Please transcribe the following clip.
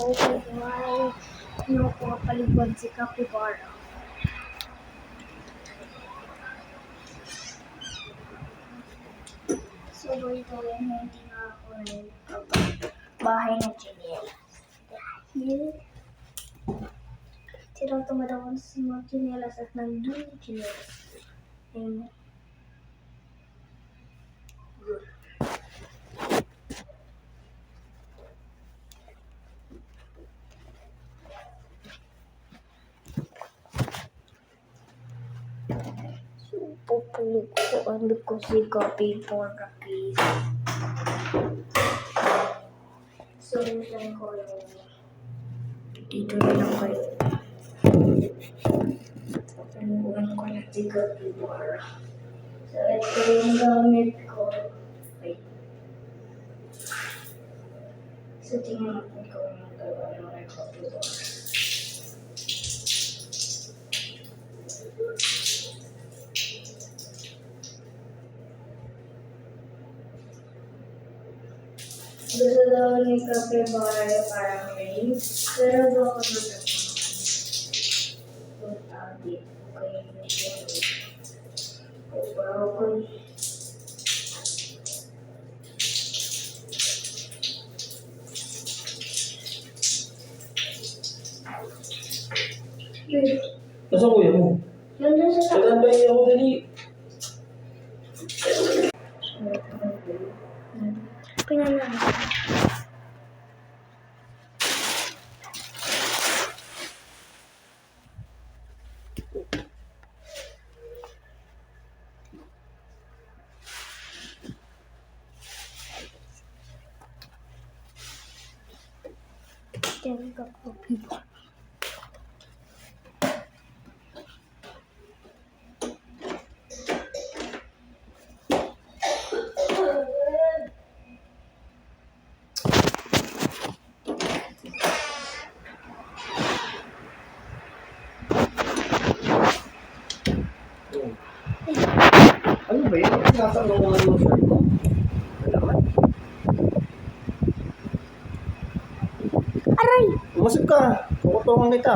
buhay. Pinapalibad si Capybara. So, ito yung hindi nga ako bahay na chinelas. Dahil, tinatamad ako sa mga chinelas at nandun yung chinelas. Ayun. Good. So, pupulikuan ko si Capybara please. So, yan ko yung dito na lang kayo. Pupulikuan ko na si Capybara. So, ito yung gamit ko. Wait. So, tingnan natin kung magawa ng mga Capybara. Gusto daw ni Capybara yung parang rain, pero daw ako nagkakaroon. So, dito kayo na siya. Nasa kuya mo? Nandun sa Saan ba ako dali? Pinanaan. Diyan ka po, people. Ano ba yun? Nasa looban ng shirt mo? Kailangan. Aray! Umasip ka. Kukutungan kita.